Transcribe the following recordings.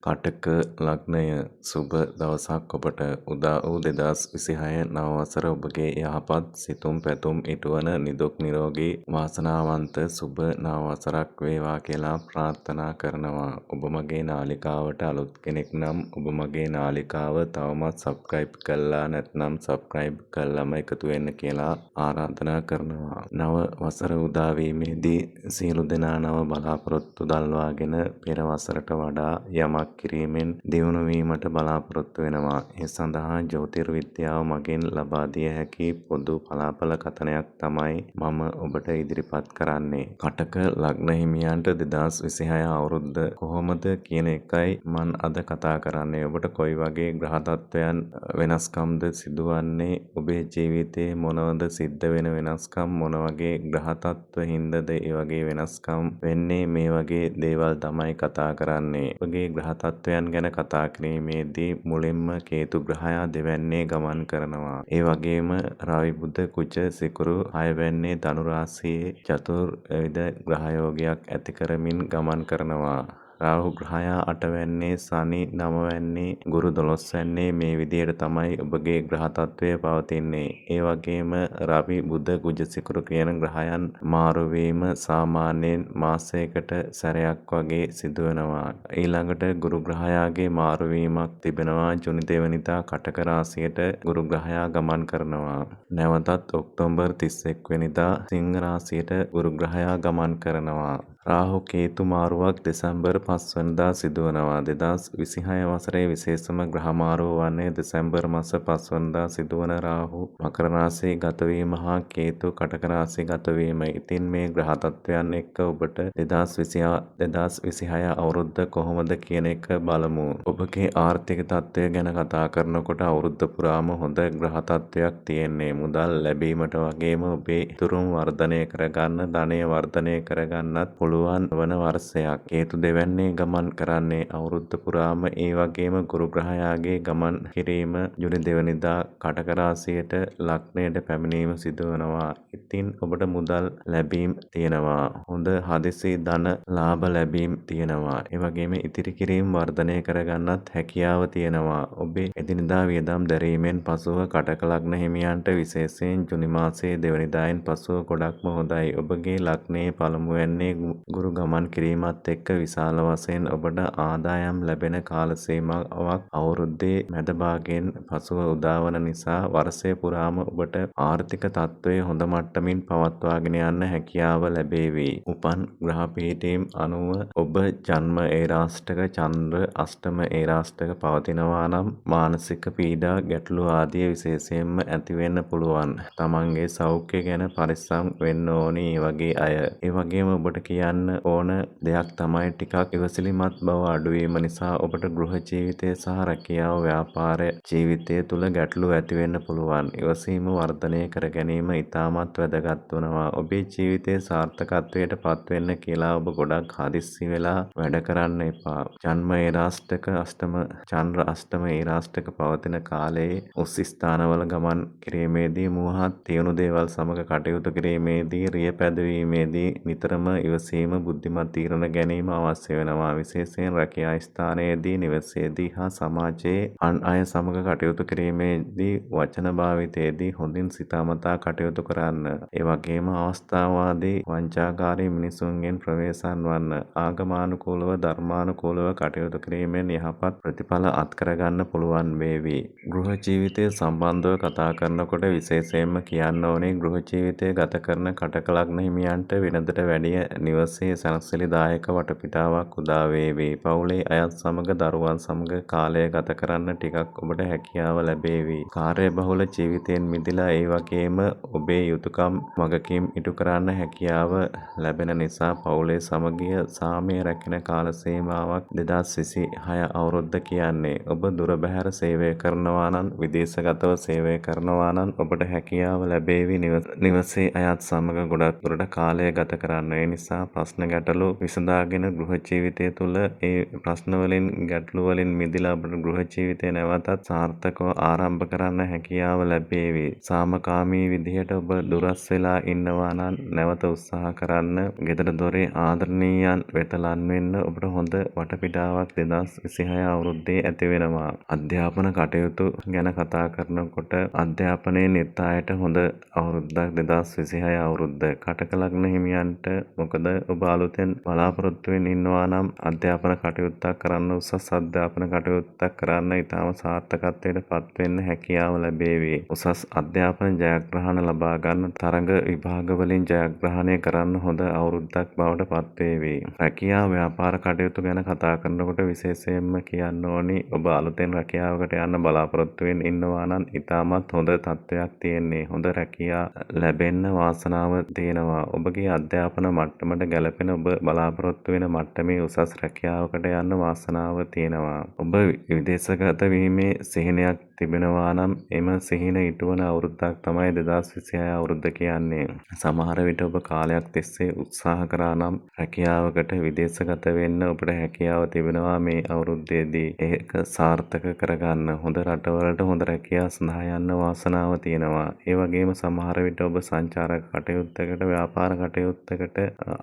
කටක ලග්නය සුබ දවසක් ඔබට උදා වූ 2026 නව වසර ඔබගේ යහපත් සිතුම් පැතුම් ඉටුවන නිදුක් නිරෝගී වාසනාවන්ත සුබ නව වසරක් වේවා කියලා ප්‍රාර්ථනා කරනවා. ඔබ මගේ නාලිකාවට අලුත් කෙනෙක් නම් ඔබ මගේ නාලිකාව තවමත් සබ්ස්ක්‍රයිබ් කළා නැත්නම් සබ්ස්ක්‍රයිබ් කළාම එකතු වෙන්න කියලා ආරාධනා කරනවා. නව වසර උදා වීමේදී සියලු දෙනා නව බලාපොරොත්තු දල්වාගෙන පෙර වසරට වඩා යමක් කිරීමෙන් දියුණු වීමට බලාපොරොත්තු වෙනවා. ඒ සඳහා ජ්‍යොතිර්විද්‍යාව මගින් ලබා දිය හැකි පොදු පලාපල කථනයක් තමයි මම ඔබට ඉදිරිපත් කරන්නේ. කටක ලග්න හිමියන්ට 2026 අවුරුද්ද කොහොමද කියන එකයි මම අද කතා කරන්නේ. ඔබට කොයි වගේ ග්‍රහ තත්ත්වයන් වෙනස්කම්ද සිදුවන්නේ, ඔබේ ජීවිතේ මොනවද සිද්ධ වෙන වෙනස්කම්, මොන වගේ ග්‍රහ තත්ත්ව හින්දාද ඒ වගේ වෙනස්කම් වෙන්නේ, මේ වගේ දේවල් තමයි කතා කරන්නේ. ඔබගේ ග්‍රහ තත්ත්වයන් ගැන කතා කිරීමේදී මුලින්ම කේතු ග්‍රහයා දෙවැන්නේ ගමන් කරනවා. ඒ වගේම රවි බුධ කුජ සිකුරු හයවැන්නේ ධනු රාශියේ චතුර්විධ ග්‍රහයෝගයක් ඇති කරමින් ගමන් කරනවා. රාහු ග්‍රහයා 8 වැන්නේ, සනි 9 වැන්නේ, ගුරු 12 වැන්නේ මේ විදිහට තමයි ඔබගේ ග්‍රහ තත්ත්වය පවතින්නේ. ඒ වගේම රවි බුධ කුජ සිකුරු කියන ග්‍රහයන් මාරු වීම සාමාන්‍යයෙන් මාසයකට සැරයක් වගේ සිදු වෙනවා. ඊළඟට ගුරු ග්‍රහයාගේ මාරු වීමක් තිබෙනවා. ජුනි 2 වෙනිදා කටක රාශියට ගුරු ග්‍රහයා ගමන් කරනවා. නැවතත් ඔක්තෝබර් 31 වෙනිදා සිංහ රාශියට ගුරු ග්‍රහයා ගමන් කරනවා. රාහු කේතු මාරුවක් දෙසැම්බර් 5 වෙනිදා සිදුවනවා. 2026 වසරේ විශේෂම ග්‍රහ මාරුව වන්නේ දෙසැම්බර් මාස 5 වෙනිදා සිදුවන රාහු මකර රාශිය ගත වීම හා කේතු කටක රාශිය ගත වීම. ඉතින් මේ ග්‍රහ තත්ත්වයන් එක්ක ඔබට 2026 අවුරුද්ද කොහොමද කියන එක බලමු. ඔබගේ ආර්ථික තත්ත්වය ගැන කතා කරනකොට අවුරුද්ද පුරාම හොඳ ග්‍රහ තත්ත්වයක් තියෙන්නේ. මුදල් ලැබීමට වගේම ඔබේ ඉතුරුම් වර්ධනය කරගන්න, ධනය වර්ධනය කරගන්නත් පුළුවන් වන වර්ෂයක්. කේතු දෙවැන්නේ ගමන් කරන්නේ අවුරුද්ද පුරාම. ඒ වගේම ගුරු ග්‍රහයාගේ ගමන් කිරීම ජුනි 2 වෙනිදා කටක රාශියට ලග්නයට පැමිණීම සිදු වෙනවා. ඉතින් ඔබට මුදල් ලැබීම් තියෙනවා. හොඳ හදිසි ධන ලාභ ලැබීම් තියෙනවා. ඒ වගේම ඉතිරි කිරීම වර්ධනය කරගන්නත් හැකියාව තියෙනවා. ඔබේ එදිනදා වියදම් දැරීමෙන් පසුව කටක ලග්න හිමියන්ට විශේෂයෙන් ජුනි මාසයේ 2 වෙනිදායින් පසුව ගොඩක්ම හොඳයි. ඔබගේ ලග්නයේ පළමුවැන්නේ ගුරු ගමන් කිරීමත් එක්ක විශාල වශයෙන් ඔබට ආදායම් ලැබෙන කාල සීමාවක් අවුරුද්දේ මැද භාගයෙන් පසුව උදාවන නිසා වර්ෂය පුරාම ඔබට ආර්ථික තත්ත්වය හොඳ මට්ටමින් පවත්වාගෙන යන්න හැකියාව ලැබේවි. උපන් ග්‍රහ පීඨීම් අනුව ඔබ ජන්ම ඒරාෂ්ටක, චන්ද්‍ර අෂ්ටම ඒරාෂ්ටක පවතිනවා නම් මානසික පීඩා ගැටලු ආදිය විශේෂයෙන්ම ඇති වෙන්න පුළුවන්. තමන්ගේ සෞඛ්‍ය ගැන පරිස්සම් වෙන්න ඕනි මේ වගේ අය. ඒ වගේම ඔබට කියන්න ඕන දෙයක් තමයි ටිකක් ඉවසිලිමත් බව අඩුවීම නිසා ඔබට ගෘහ ජීවිතය සහ රැකියාව ව්‍යාපාර ජීවිතය තුළ ගැටලු ඇති වෙන්න පුළුවන්. ඉවසීම වර්ධනය කර ගැනීම ඉතාමත් වැදගත් වෙනවා. ඔබේ ජීවිතයේ සාර්ථකත්වයට පත් වෙන්න කියලා ඔබ ගොඩක් හදිස්සි වෙලා වැඩ කරන්න එපා. ජන්ම ඒරාෂ්ටක චන්ද්‍ර අෂ්ටම ඒරාෂ්ටක පවතින කාලයේ උස් ස්ථානවල ගමන් කිරීමේදී මුවහත් තියුණු දේවල් සමග කටයුතු කිරීමේදී රිය පැදවීමේදී නිතරම ඉවසීම, බුද්ධිමත් තීරණ ගැනීම අවශ්‍ය වෙනවා. විශේෂයෙන් රැකියා ස්ථානයේදී, නිවසේදී හා සමාජයේ අන් අය සමග කටයුතු කිරීමේදී වචන භාවිතයේදී හොඳින් සිතාමතා කටයුතු කරන්න. ඒ වගේම අවස්ථාවාදී වංචාකාරී මිනිසුන්ගෙන් ප්‍රවේශම් වන්න. ආගමානුකූලව, ධර්මානුකූලව කටයුතු කිරීමෙන් යහපත් ප්‍රතිඵල අත්කරගන්න පුළුවන් වේවි. ගෘහ ජීවිතය සම්බන්ධව කතා කරනකොට විශේෂයෙන්ම කියන්න ඕනේ ගෘහ ජීවිතය ගත කරන කටක ලග්න හිමියන්ට වෙනදට වැඩිය නිවසේ සැනසිලිදායක වටපිටාවක් උදා වේවි. පවුලේ අයත් සමග, දරුවන් සමග කාලය ගත කරන්න ටිකක් ඔබට හැකියාව ලැබේවි. කාර්යබහුල ජීවිතයෙන් මිදලා ඒ වගේම ඔබේ යුතුයකම් වගකීම් ඉටු කරන්න හැකියාව ලැබෙන නිසා පවුලේ සමගිය සාමය රැකෙන කාල සීමාවක් 2026 අවුරුද්ද කියන්නේ. ඔබ දුර බැහැර සේවය කරනවා නම්, විදේශගතව සේවය කරනවා නම් ඔබට හැකියාව ලැබේවි නිවසේ අයත් සමග ගොඩක් දුරට කාලය ගත කරන්න. ඒ නිසා ප්‍රශ්න ගැටලු විසඳාගෙන ගෘහ ජීවිතය තුළ ඒ ප්‍රශ්න වලින් ගැටලු වලින් මිදලා අපට ගෘහ ජීවිතය නැවතත් සාර්ථකව ආරම්භ කරන්න හැකියාව ලැබේවි. සාමකාමී විදිහට ඔබ දුරස් වෙලා ඉන්නවා නම් නැවත උත්සාහ කරන්න. ගෙදර දොරේ ආදරණීයයන් වෙත ලන් වෙන්න ඔබට හොඳ වටපිටාවක් 2026 අවුරුද්දේ ඇති වෙනවා. අධ්‍යාපන කටයුතු ගැන කතා කරනකොට අධ්‍යාපනයේ නිරත අයට හොඳ අවුරුද්දක් 2026 අවුරුද්ද. කටක ලග්න හිමියන්ට මොකද ඔබ අලුතෙන් බලාපොරොත්තු වෙමින් ඉන්නවා නම් අධ්‍යාපන කටයුත්තක් කරන්න උසස් අධ්‍යාපන කටයුත්තක් කරන්න ඉතාම සාර්ථකත්වයට පත් වෙන්න හැකියාව ලැබේවි. උසස් අධ්‍යාපන ජයග්‍රහණ ලබා ගන්න තරඟ විභාග වලින් ජයග්‍රහණය කරන්න හොඳ අවුරුද්දක් බවට පත් වේවි. රැකියා ව්‍යාපාර කටයුතු ගැන කතා කරනකොට විශේෂයෙන්ම කියන්න ඕනි ඔබ අලුතෙන් රැකියාවකට යන්න බලාපොරොත්තු වෙමින් ඉන්නවා නම් ඉතාමත් හොඳ තත්ත්වයක් තියෙන්නේ. හොඳ රැකියා ලැබෙන්න වාසනාව තියෙනවා. ඔබගේ අධ්‍යාපන මට්ටමට ගැලපෙන ඔබ බලාපොරොත්තු වෙන මට්ටමේ උසස් රැකියාවකට යන්න වාසනාව තියෙනවා. ඔබ විදේශගත වීමේ සිහිනයක් තිබෙනවා නම් එම සිහින ඉටුවන අවුරුද්දක් තමයි 2026 අවුරුද්ද කියන්නේ. සමහර විට ඔබ කාලයක් තිස්සේ උත්සාහ කරා නම් රැකියාවකට විදේශගත වෙන්න ඔබට හැකියාව තිබෙනවා මේ අවුරුද්දේදී. ඒක සාර්ථක කරගන්න හොඳ රටවලට හොඳ රැකියාව සඳහා යන්න වාසනාව තියෙනවා. ඒ වගේම සමහර විට ඔබ සංචාරක කටයුත්තකට, ව්‍යාපාර කටයුත්තකට,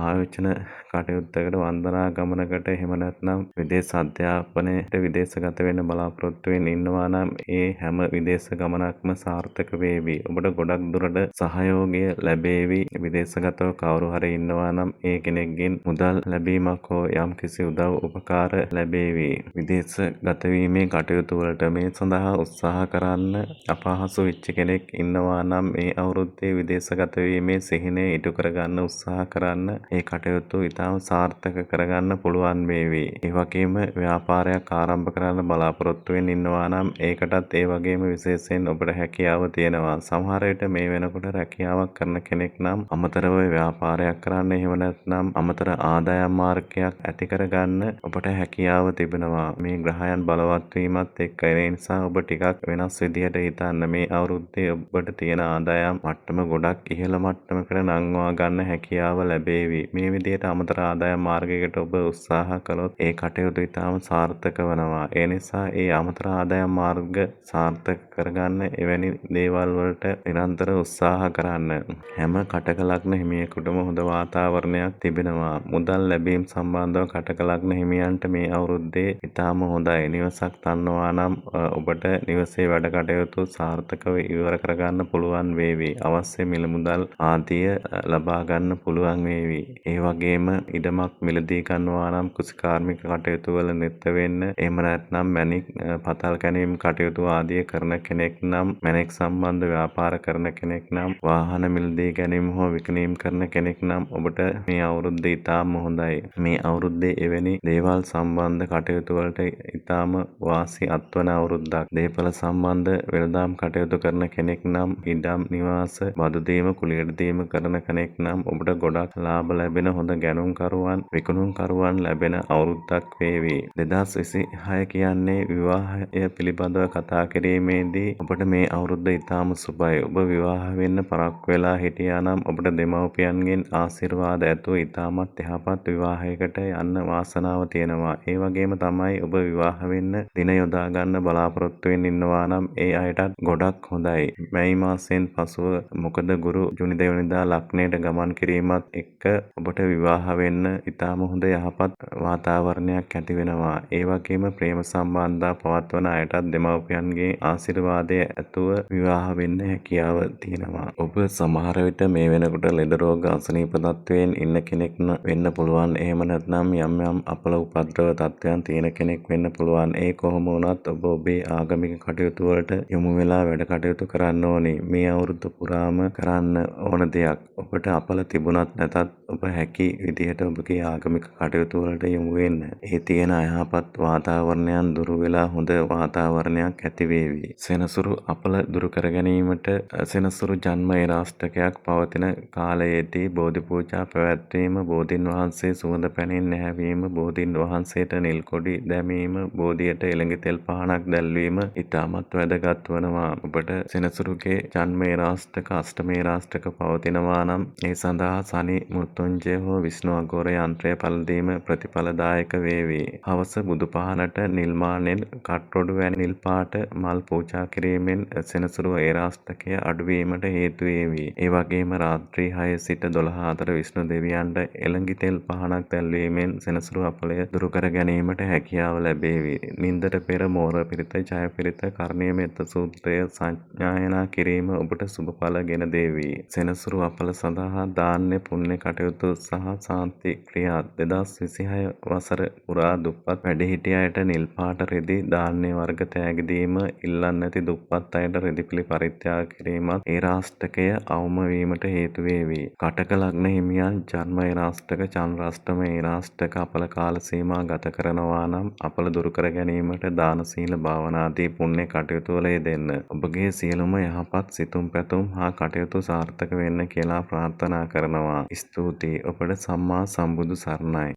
ආයෝජන කටයුත්තකට, වන්දනා ගමනකට එහෙම නැත්නම් විදේශ අධ්‍යාපනයට විදේශගත වෙන්න බලාපොරොත්තු වෙමින් ඉන්නවා නම් ඒ හැම විදේශ ගමනක්ම සාර්ථක වේවි. ඔබට ගොඩක් දුරට සහයෝගය ලැබේවි. විදේශගතව කවුරු හරි ඉන්නවා නම් ඒ කෙනෙක්ගෙන් මුදල් ලැබීමක් හෝ යම් කිසි උදව් උපකාර ලැබේවි. විදේශගත වීමේ කටයුතු වලට මේ සඳහා උත්සාහ කරන්න අපහසු වෙච්ච කෙනෙක් ඉන්නවා නම් මේ අවුරුද්දේ විදේශගත වීමේ සිහිනය ඉටු කරගන්න උත්සාහ කරන්න. ඒ කටයුතු ඉතාම සාර්ථක කරගන්න පුළුවන් වේවි. ඒ වගේම ව්‍යාපාරයක් ආරම්භ කරන්න බලාපොරොත්තු වෙමින් ඉන්නවා නම් ඒකටත් ඒ වගේම විශේෂයෙන් ඔබට හැකියාව තියෙනවා. සමහර විට මේ වෙනකොට රැකියාවක් කරන කෙනෙක් නම් අමතරව ව්‍යාපාරයක් කරන්න එහෙම නැත්නම් අමතර ආදායම් මාර්ගයක් ඇති කරගන්න ඔබට හැකියාව තිබෙනවා. මේ ග්‍රහයන් බලවත් වීමත් එක්ක ඒ නිසා ඔබ ටිකක් වෙනස් විදිහට හිතන්න. මේ අවුරුද්දේ ඔබට තියෙන ආදායම් මට්ටම ගොඩක් ඉහළ මට්ටමකට නංවා ගන්න හැකියාව ලැබේවි. මේ විදිහට අමතර ආදායම් මාර්ගයකට ඔබ උත්සාහ කළොත් ඒ කටයුතු ඉතාම සාර්ථක වෙනවා. ඒ නිසා ඒ අමතර ආදායම් මාර්ග සාර්ථක කරගන්න එවැනි දේවල් වලට නිරන්තර උත්සාහ කරන්න. හැම කටක ලග්න හිමියෙකුටම හොඳ වාතාවරණයක් තිබෙනවා. මුදල් ලැබීම් සම්බන්ධව කටක ලග්න හිමියන්ට මේ අවුරුද්දේ ඉතාම හොඳයි. නිවසක් තන්නවා නම් ඔබට නිවසේ වැඩ කටයුතු සාර්ථකව ඉවර කරගන්න පුළුවන් වේවි. අවශ්‍ය මිල මුදල් ආදිය ලබා ගන්න පුළුවන් වේවි. ඒ වගේම ඉඩමක් මිලදී ගන්නවා නම් කෘෂිකාර්මික කටයුතු වල නිරත වෙන්න. එහෙම නැත්නම් මැණික් පතල් කැණීම් කටයුතු ආදිය කරන කෙනෙක් නම්, මැණික් සම්බන්ධ ව්‍යාපාර කරන කෙනෙක් නම්, වාහන මිලදී ගැනීම හෝ විකිණීම් කරන කෙනෙක් නම් ඔබට මේ අවුරුද්ද ඉතාම හොඳයි. මේ අවුරුද්දේ එවැනි දේවල් සම්බන්ධ කටයුතු වලට ඉතාම වාසි අත්වන අවුරුද්දක්. දේපල සම්බන්ධ වෙළඳාම් කටයුතු කරන කෙනෙක් නම්, ඉඩම් නිවාස බදු දීම කුලියට දීම කරන කෙනෙක් නම් ඔබට ගොඩක් ලාභ ලැබෙන හොඳ ගැනුම්කරුවන්, විකුණුම්කරුවන් ලැබෙන අවුරුද්දක් වේවි. 2026 කියන්නේ විවාහය පිළිබඳව කතා කිරීමේදී ඔබට මේ අවුරුද්ද ඉතාම සුබයි. ඔබ විවාහ වෙන්න පරක්කු වෙලා හිටියා නම් ඔබට දෙමව්පියන්ගෙන් ආශිර්වාද ඇතුව ඉතාමත් යහපත් විවාහයකට යන්න වාසනාව තියෙනවා. ඒ වගේම තමයි ඔබ විවාහ වෙන්න දින යොදා ගන්න බලාපොරොත්තු වෙමින් ඉන්නවා නම් ඒ අයටත් ගොඩක් හොඳයි. මැයි මාසයෙන් පසුව මොකද ගුරු ජුනි 2 වෙනිදා ලග්නයට ගමන් කිරීමත් එක්ක ඔබට විවාහ වෙන්න ඉතාම හොඳ යහපත් වාතාවරණයක් ඇති වෙනවා. ඒ වගේම ප්‍රේම සම්බන්ධතා පවත්වන අයටත් දෙමව්පියන්ගේ ආශිර්වාදය ඇතුව විවාහ වෙන්න හැකියාව තියෙනවා. ඔබ සමහර විට මේ වෙනකොට ලෙඩ රෝග අසනීප තත්වයෙන් ඉන්න කෙනෙක් වෙන්න පුළුවන්. එහෙම නැත්නම් යම් යම් අපල උපද්‍රව තත්වයන් තියෙන කෙනෙක් වෙන්න පුළුවන්. ඒ කොහොම වුණත් ඔබ ඔබේ ආගමික කටයුතු වලට යොමු වෙලා වැඩ කටයුතු කරන්න ඕනේ. මේ අවුරුද්ද පුරාම කරන්න ඕන දෙයක්. ඔබට අපල තිබුණත් නැතත් ඔබ හැකි විදිහට ඔබගේ ආගමික කටයුතු වලට යොමු වෙන්න. ඒ තියෙන අයහපත් වාතාවරණයන් දුරු වෙලා හොඳ වාතාවරණයක් ඇති වේවි. සෙනසුරු අපල දුරු කර ගැනීමට සෙනසුරු ජන්ම ඒරාෂ්ටකයක් පවතින කාලයේදී බෝධි පූජා පැවැත්වීම, බෝධීන් වහන්සේ සුවඳ පැනින් නැහැවීම, බෝධීන් වහන්සේට නිල් කොඩි දැමීම, බෝධියට එළඟ තෙල් පහනක් දැල්වීම ඉතාමත් වැදගත් වනවා. ඔබට සෙනසුරුගේ ජන්ම ඒරාෂ්ටක, අෂ්ටම ඒරාෂ්ටක පවතිනවා නම් ඒ සඳහා සනි මෘත්‍යුංජය මංජය හෝ විෂ්ණු අඝෝර යන්ත්‍රය පළදීම ප්‍රතිඵලදායක වේවි. හවස බුදුපහනට නිල්මානෙල් කට්රොඩු වැනි නිල් පාට මල් පූජා කිරීමෙන් සෙනසුරු එරාෂ්ටකය අඩුවීමට හේතු වේවි. ඒ වගේම රාත්‍රී 6 සිට 12 අතර විෂ්ණු දෙවියන්ට එළඟි තෙල් පහනක් දැල්වීමෙන් සෙනසුරු අපලය දුරු කර ගැනීමට හැකියාව ලැබේවි. නින්දට පෙර මෝර පිරිත, ජය පිරිත, කරණීය මෙත්ත සූත්‍රය සජ්ඣායනා කිරීම ඔබට සුබඵල ගෙන දේවි. සෙනසුරු අපල සඳහා දාන්‍ය පුණ්‍ය කටයුතු සහ සාන්ති ක්‍රියා 2026 වසර පුරා දුප්පත් වැඩිහිටියන්ට නිල් පාට රෙදි ධාන්‍ය වර්ග තෑගි දීම, ඉල්ලන් නැති දුප්පත් අයට රෙදිපිලි පරිත්‍යාග කිරීමත් එරාෂ්ටකය අවම වීමට හේතු වේවි. කටක ලග්න හිමියන් ජන්ම එරාෂ්ටක, චන්ද්‍රාෂ්ටම එරාෂ්ටක අපල කාල සීමා ගත කරනවා නම් අපල දුරු කර ගැනීමට දාන සීල භාවනාදී පුණ්‍ය කටයුතු වල යෙදෙන්න. ඔබගේ සියලුම යහපත් සිතුම් පැතුම් හා කටයුතු සාර්ථක වෙන්න කියලා ප්‍රාර්ථනා කරනවා. ස්තුතියි. ඔබට සම්මා සම්බුදු සරණයි.